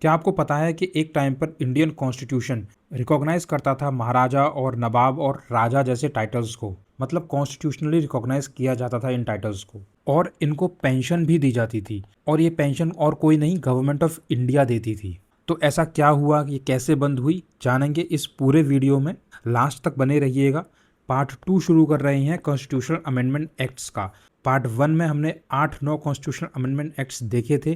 क्या आपको पता है कि एक टाइम पर इंडियन कॉन्स्टिट्यूशन रिकॉग्नाइज करता था महाराजा और नवाब और राजा जैसे टाइटल्स को, मतलब कॉन्स्टिट्यूशनली रिकॉग्नाइज किया जाता था इन टाइटल्स को, और इनको पेंशन भी दी जाती थी, और ये पेंशन और कोई नहीं, गवर्नमेंट ऑफ इंडिया देती थी। तो ऐसा क्या हुआ, ये कैसे बंद हुई, जानेंगे इस पूरे वीडियो में। लास्ट तक बने रहिएगा। पार्ट 2 शुरू कर रहे हैं कॉन्स्टिट्यूशनल अमेंडमेंट एक्ट्स का। पार्ट 1 में हमने 8-9 कॉन्स्टिट्यूशनल अमेंडमेंट एक्ट्स देखे थे।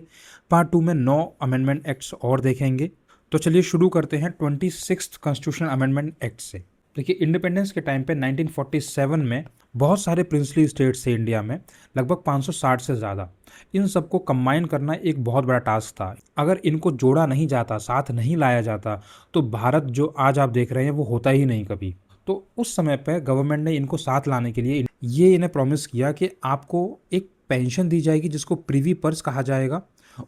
पार्ट 2 में 9 अमेंडमेंट एक्ट्स और देखेंगे। तो चलिए शुरू करते हैं 26th कॉन्स्टिट्यूशनल अमेंडमेंट एक्ट से। देखिए, इंडिपेंडेंस के टाइम पे 1947 में बहुत सारे प्रिंसली स्टेट्स थे इंडिया में, लगभग 560 से ज़्यादा। इन सबको कंबाइन करना एक बहुत बड़ा टास्क था। अगर इनको जोड़ा नहीं जाता, साथ नहीं लाया जाता, तो भारत जो आज आप देख रहे हैं वो होता ही नहीं कभी। तो उस समय पर गवर्नमेंट ने इनको साथ लाने के लिए ये इन्हें प्रॉमिस किया कि आपको एक पेंशन दी जाएगी जिसको प्रिवी पर्स कहा जाएगा,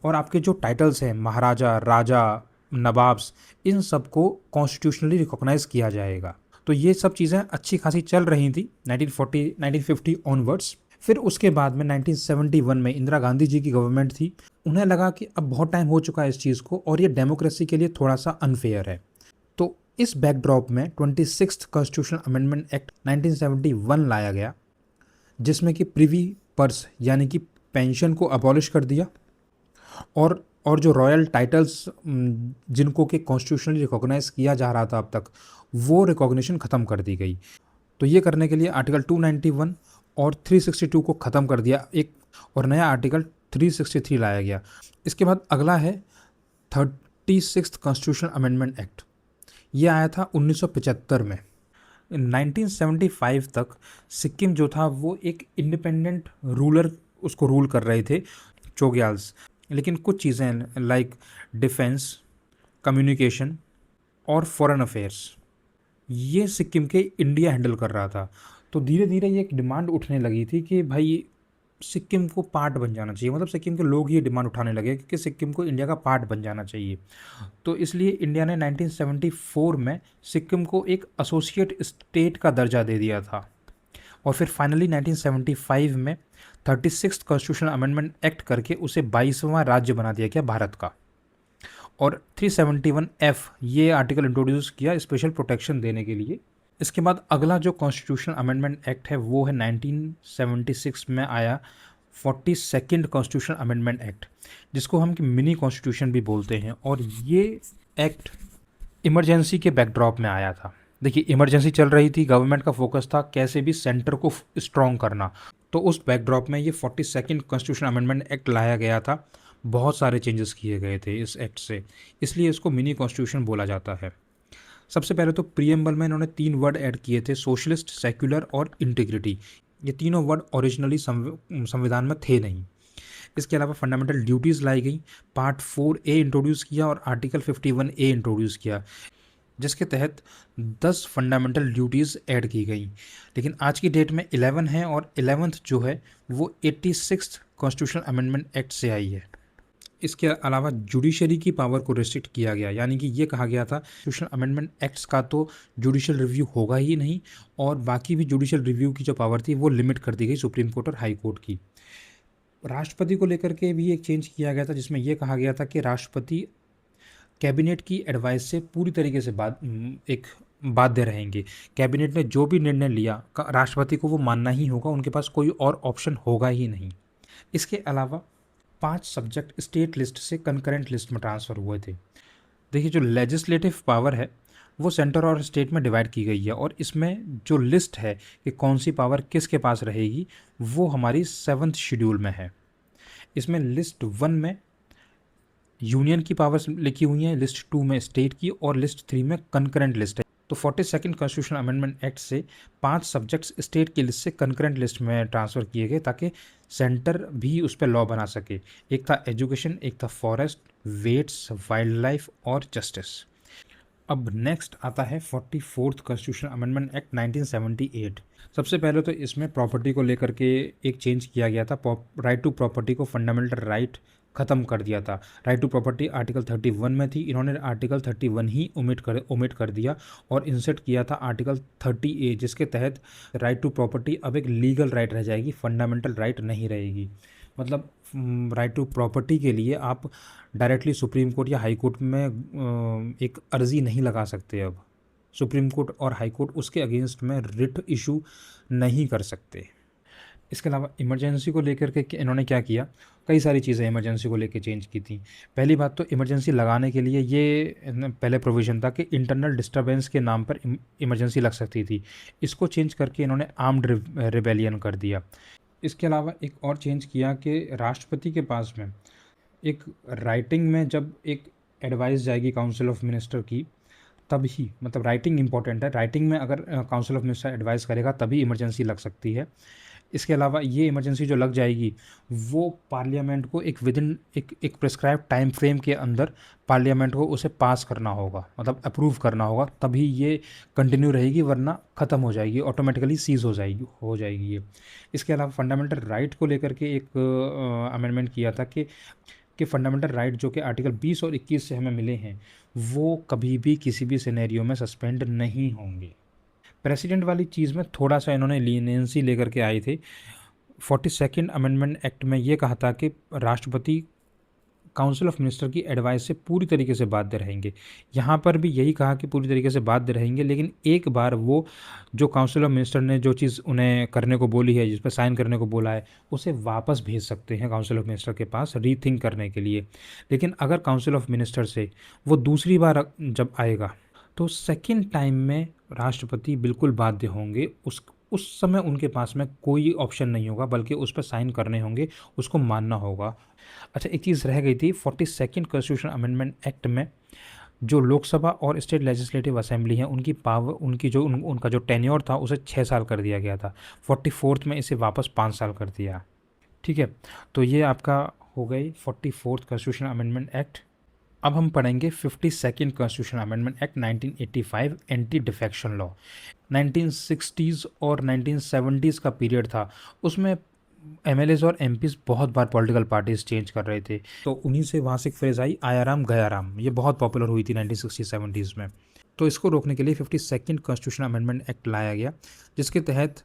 और आपके जो टाइटल्स हैं महाराजा, राजा, नवाब्स, इन सबको कॉन्स्टिट्यूशनली रिकॉग्नाइज किया जाएगा। तो ये सब चीज़ें अच्छी खासी चल रही थी 1950 ऑनवर्ड्स। फिर उसके बाद में 1971 में इंदिरा गांधी जी की गवर्नमेंट थी। उन्हें लगा कि अब बहुत टाइम हो चुका है इस चीज़ को, और ये डेमोक्रेसी के लिए थोड़ा सा अनफेयर है। तो इस बैकड्रॉप में 26th कॉन्स्टिट्यूशनल अमेंडमेंट एक्ट 1971 लाया गया, जिसमें कि प्रिवी पर्स यानी कि पेंशन को अबॉलिश कर दिया, और जो रॉयल टाइटल्स जिनको कि कॉन्स्टिट्यूशनली रिकॉग्नाइज किया जा रहा था अब तक, वो रिकॉग्निशन ख़त्म कर दी गई। तो ये करने के लिए आर्टिकल 291 और 362 को ख़त्म कर दिया एक, और नया आर्टिकल 363 लाया गया। इसके बाद अगला है 36th कॉन्स्टिट्यूशनल अमेंडमेंट एक्ट। ये आया था 1975 में। 1975 तक सिक्किम जो था वो एक इंडिपेंडेंट रूलर उसको रूल कर रहे थे, चोग्याल्स। लेकिन कुछ चीज़ें लाइक डिफेंस, कम्युनिकेशन और फॉरेन अफेयर्स, ये सिक्किम के इंडिया हैंडल कर रहा था। तो धीरे धीरे ये एक डिमांड उठने लगी थी कि भाई सिक्किम को पार्ट बन जाना चाहिए, मतलब सिक्किम के लोग ये डिमांड उठाने लगे कि सिक्किम को इंडिया का पार्ट बन जाना चाहिए। तो इसलिए इंडिया ने 1974 में सिक्किम को एक एसोसिएट स्टेट का दर्जा दे दिया था, और फिर फाइनली 1975 में 36th कॉन्स्टिट्यूशनल अमेंडमेंट एक्ट करके उसे 22वां राज्य बना दिया गया भारत का। और 371F ये आर्टिकल इंट्रोड्यूस किया स्पेशल प्रोटेक्शन देने के लिए। इसके बाद अगला जो कॉन्स्टिट्यूशनल अमेंडमेंट एक्ट है वो है 1976 में आया 42nd कॉन्स्टिट्यूशनल अमेंडमेंट एक्ट, जिसको हम मिनी कॉन्स्टिट्यूशन भी बोलते हैं। और ये एक्ट इमरजेंसी के बैकड्रॉप में आया था। देखिए, इमरजेंसी चल रही थी, गवर्नमेंट का फोकस था कैसे भी सेंटर को स्ट्रॉन्ग करना। तो उस बैकड्रॉप में ये 42nd कॉन्स्टिट्यूशन अमेंडमेंट एक्ट लाया गया था। बहुत सारे चेंजेस किए गए थे इस एक्ट से, इसलिए इसको मिनी कॉन्स्टिट्यूशन बोला जाता है। सबसे पहले तो प्रीएम्बल में इन्होंने 3 वर्ड ऐड किए थे, सोशलिस्ट, सेक्युलर और इंटीग्रिटी। ये तीनों वर्ड ओरिजिनली संविधान में थे नहीं। इसके अलावा फंडामेंटल ड्यूटीज़ लाई गई, पार्ट 4A इंट्रोड्यूस किया और आर्टिकल 51A इंट्रोड्यूस किया, जिसके तहत 10 फंडामेंटल ड्यूटीज़ ऐड की गई। लेकिन आज की डेट में 11 है, और 11th जो है वो 86th कॉन्स्टिट्यूशनल अमेंडमेंट एक्ट से आई है। इसके अलावा जुडिशरी की पावर को रिस्ट्रिक्ट किया गया, यानी कि ये कहा गया था कॉन्स्टिट्यूशनल अमेंडमेंट एक्ट्स का तो जुडिशियल रिव्यू होगा ही नहीं, और बाकी भी जुडिशियल रिव्यू की जो पावर थी वो लिमिट कर दी गई सुप्रीम कोर्ट और हाई कोर्ट की। राष्ट्रपति को लेकर के भी एक चेंज किया गया था, जिसमें यह कहा गया था कि राष्ट्रपति कैबिनेट की एडवाइस से पूरी तरीके से एक बाध्य रहेंगे। कैबिनेट ने जो भी निर्णय लिया राष्ट्रपति को वो मानना ही होगा, उनके पास कोई और ऑप्शन होगा ही नहीं। इसके अलावा 5 सब्जेक्ट स्टेट लिस्ट से कंकरेंट लिस्ट में ट्रांसफ़र हुए थे। देखिए, जो लेजिस्लेटिव पावर है वो सेंटर और स्टेट में डिवाइड की गई है, और इसमें जो लिस्ट है कि कौन सी पावर किसके पास रहेगी वो हमारी 7th शेड्यूल में है। इसमें लिस्ट 1 में यूनियन की पावर्स लिखी हुई हैं, लिस्ट 2 में स्टेट की, और लिस्ट 3 में कंकरेंट लिस्ट है। तो 42nd कॉन्स्टिट्यूशनल अमेंडमेंट एक्ट से 5 सब्जेक्ट्स स्टेट की लिस्ट से कंकरेंट लिस्ट में ट्रांसफ़र किए गए, ताकि सेंटर भी उस पर लॉ बना सके। एक था एजुकेशन, एक था फॉरेस्ट, वेट्स, वाइल्ड लाइफ और जस्टिस। अब नेक्स्ट आता है 44th कॉन्स्टिट्यूशनल अमेंडमेंट एक्ट 1978। सबसे पहले तो इसमें प्रॉपर्टी को लेकर के एक चेंज किया गया था। राइट टू प्रॉपर्टी को फंडामेंटल राइट ख़त्म कर दिया था। राइट टू प्रॉपर्टी आर्टिकल 31 में थी, इन्होंने आर्टिकल 31 ही ओमिट कर दिया और इंसर्ट किया था आर्टिकल 30A, जिसके तहत राइट टू प्रॉपर्टी अब एक लीगल राइट रह जाएगी, फंडामेंटल राइट नहीं रहेगी। मतलब राइट टू प्रॉपर्टी के लिए आप डायरेक्टली सुप्रीम कोर्ट या हाई कोर्ट में एक अर्जी नहीं लगा सकते। अब सुप्रीम कोर्ट और हाई कोर्ट उसके अगेंस्ट में रिट इशू नहीं कर सकते। इसके अलावा इमरजेंसी को लेकर के इन्होंने क्या किया, कई सारी चीज़ें इमरजेंसी को लेकर चेंज की थी। पहली बात तो इमरजेंसी लगाने के लिए ये पहले प्रोविज़न था कि इंटरनल डिस्टर्बेंस के नाम पर इमरजेंसी लग सकती थी। इसको चेंज करके इन्होंने आर्म्ड रिबेलियन कर दिया। इसके अलावा एक और चेंज किया कि राष्ट्रपति के पास में एक राइटिंग में जब एक एडवाइस जाएगी काउंसिल ऑफ मिनिस्टर की, तभी, मतलब राइटिंग इंपॉर्टेंट है, राइटिंग में अगर काउंसिल ऑफ मिनिस्टर एडवाइस करेगा तभी इमरजेंसी लग सकती है। इसके अलावा ये इमरजेंसी जो लग जाएगी वो पार्लियामेंट को एक विदिन एक प्रिस्क्राइब टाइम फ्रेम के अंदर पार्लियामेंट को उसे पास करना होगा, मतलब अप्रूव करना होगा, तभी ये कंटिन्यू रहेगी, वरना ख़त्म हो जाएगी, ऑटोमेटिकली सीज हो जाएगी ये। इसके अलावा फंडामेंटल राइट को लेकर के एक अमेंडमेंट किया था कि फंडामेंटल राइट जो कि आर्टिकल 20 और 21 से हमें मिले हैं वो कभी भी किसी भी सिनेरियो में सस्पेंड नहीं होंगे। प्रेसिडेंट वाली चीज़ में थोड़ा सा इन्होंने लीनियंसी लेकर के आए थे। 42nd अमेंडमेंट एक्ट में ये कहा था कि राष्ट्रपति काउंसिल ऑफ मिनिस्टर की एडवाइस से पूरी तरीके से बाध्य रहेंगे। यहाँ पर भी यही कहा कि पूरी तरीके से बाध्य रहेंगे, लेकिन एक बार वो जो काउंसिल ऑफ मिनिस्टर ने जो चीज़ उन्हें करने को बोली है, जिस पर साइन करने को बोला है, उसे वापस भेज सकते हैं काउंसिल ऑफ मिनिस्टर के पास रीथिंक करने के लिए। लेकिन अगर काउंसिल ऑफ मिनिस्टर से वो दूसरी बार जब आएगा तो सेकेंड टाइम में राष्ट्रपति बिल्कुल बाध्य होंगे। उस समय उनके पास में कोई ऑप्शन नहीं होगा, बल्कि उस पर साइन करने होंगे, उसको मानना होगा। अच्छा, एक चीज़ रह गई थी 42nd कॉन्स्टिट्यूशन अमेंडमेंट एक्ट में, जो लोकसभा और स्टेट लेजिस्लेटिव असेंबली हैं उनकी पावर, उनका जो टेन्योर था उसे 6 साल कर दिया गया था। 44th में इसे वापस 5 साल कर दिया। ठीक है, तो ये आपका हो गई 44th कॉन्स्टिट्यूशन अमेंडमेंट एक्ट। अब हम पढ़ेंगे 52nd constitution amendment act 1985, anti defection law. 1960s और 1970s का पीरियड था, उसमें एमएलएज और एमपीज बहुत बार पॉलिटिकल पार्टीज चेंज कर रहे थे, तो उन्हीं से वहाँ से एक फ्रेज आई आया राम गया राम, ये बहुत पॉपुलर हुई थी 1960-70s में। तो इसको रोकने के लिए 52nd कॉन्स्टिट्यूशन अमेंडमेंट एक्ट लाया गया, जिसके तहत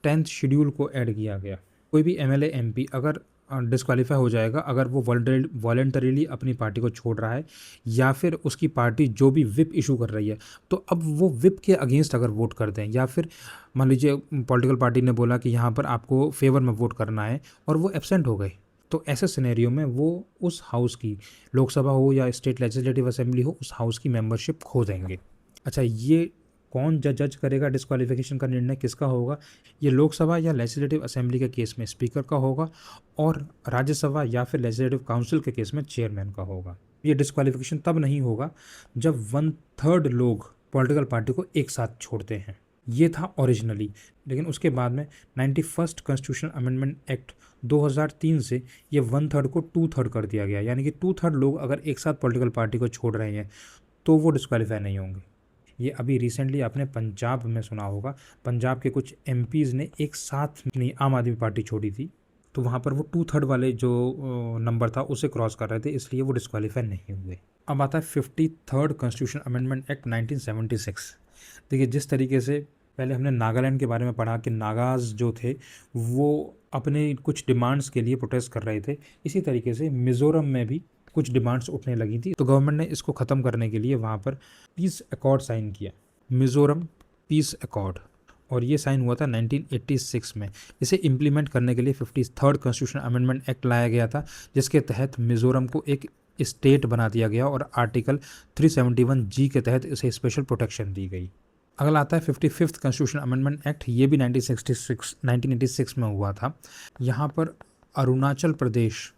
10th शेड्यूल को ऐड किया गया। कोई भी एमएलए एमपी अगर डिस्क्वालीफाई हो जाएगा अगर वो वॉलंटरीली अपनी पार्टी को छोड़ रहा है, या फिर उसकी पार्टी जो भी विप इशू कर रही है, तो अब वो विप के अगेंस्ट अगर वोट कर दें, या फिर मान लीजिए पॉलिटिकल पार्टी ने बोला कि यहाँ पर आपको फेवर में वोट करना है और वो एब्सेंट हो गए, तो ऐसे सिनेरियो में वो उस हाउस की, लोकसभा हो या स्टेट लेजिस्लेटिव असेंबली हो, उस हाउस की मेंबरशिप खो देंगे। अच्छा, ये कौन जज करेगा डिस्क्वालिफिकेशन का निर्णय किसका होगा? ये लोकसभा या लेजिस्लेटिव असेंबली के केस में स्पीकर का होगा, और राज्यसभा या फिर लेजिस्लेटिव काउंसिल के केस में चेयरमैन का होगा। ये डिस्क्वालिफिकेशन तब नहीं होगा जब 1/3 लोग पॉलिटिकल पार्टी को एक साथ छोड़ते हैं। ये था ओरिजिनली, लेकिन उसके बाद में 91st कॉन्स्टिट्यूशन अमेंडमेंट एक्ट 2003 से ये 1/3 को 2/3 कर दिया गया, यानी कि 2/3 लोग अगर एक साथ पॉलिटिकल पार्टी को छोड़ रहे हैं तो वो डिस्क्वालीफाई नहीं होंगे। ये अभी रिसेंटली आपने पंजाब में सुना होगा, पंजाब के कुछ एमपीज़ ने एक साथ अपनी आम आदमी पार्टी छोड़ी थी, तो वहाँ पर वो 2/3 वाले जो नंबर था उसे क्रॉस कर रहे थे, इसलिए वो डिस्क्वालीफाई नहीं हुए। अब आता है 53rd कॉन्स्टिट्यूशन अमेंडमेंट एक्ट 1976। देखिए, जिस तरीके से पहले हमने नागालैंड के बारे में पढ़ा कि नागाज जो थे वो अपने कुछ डिमांड्स के लिए प्रोटेस्ट कर रहे थे, इसी तरीके से मिज़ोरम में भी कुछ डिमांड्स उठने लगी थी, तो गवर्नमेंट ने इसको ख़त्म करने के लिए वहाँ पर पीस अकॉर्ड साइन किया, मिज़ोरम पीस अकॉर्ड, और ये साइन हुआ था 1986 में। इसे इम्प्लीमेंट करने के लिए 53rd कॉन्स्टिट्यूशन अमेंडमेंट एक्ट लाया गया था, जिसके तहत मिज़ोरम को एक स्टेट बना दिया गया और आर्टिकल 371G के तहत इसे स्पेशल प्रोटेक्शन दी गई। अगला आता है 55th कॉन्स्टिट्यूशन अमेंडमेंट एक्ट, ये भी 1986 में हुआ था। यहाँ पर अरुणाचल प्रदेश,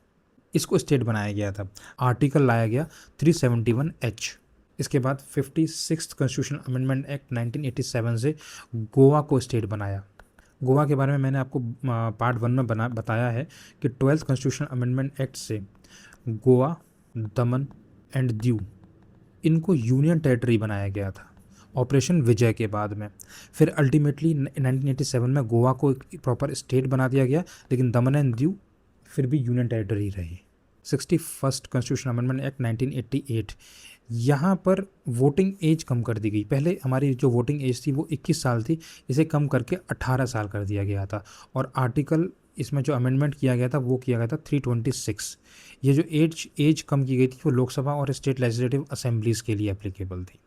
इसको स्टेट बनाया गया था, आर्टिकल लाया गया 371H। इसके बाद 56th कॉन्स्टिट्यूशन अमेंडमेंट एक्ट 1987 से गोवा को स्टेट बनाया। गोवा के बारे में मैंने आपको पार्ट 1 में बताया है कि 12th कॉन्स्टिट्यूशन अमेंडमेंट एक्ट से गोवा, दमन एंड दीव, इनको यूनियन टेरिटरी बनाया गया था ऑपरेशन विजय के बाद में। फिर अल्टीमेटली 1987 में गोवा को एक प्रॉपर स्टेट बना दिया गया, लेकिन दमन एंड दीव फिर भी यूनियन टेरिटरी रही। 61st कॉन्स्टिट्यूशन अमेंडमेंट एक्ट 1988, यहाँ पर वोटिंग एज कम कर दी गई। पहले हमारी जो वोटिंग एज थी वो 21 साल थी, इसे कम करके 18 साल कर दिया गया था, और आर्टिकल इसमें जो अमेंडमेंट किया गया था वो किया गया था 326। ये जो एज कम की गई थी वो लोकसभा और स्टेट लेजिस्लेटिव असेंबलीज़ के लिए एप्लीकेबल थी।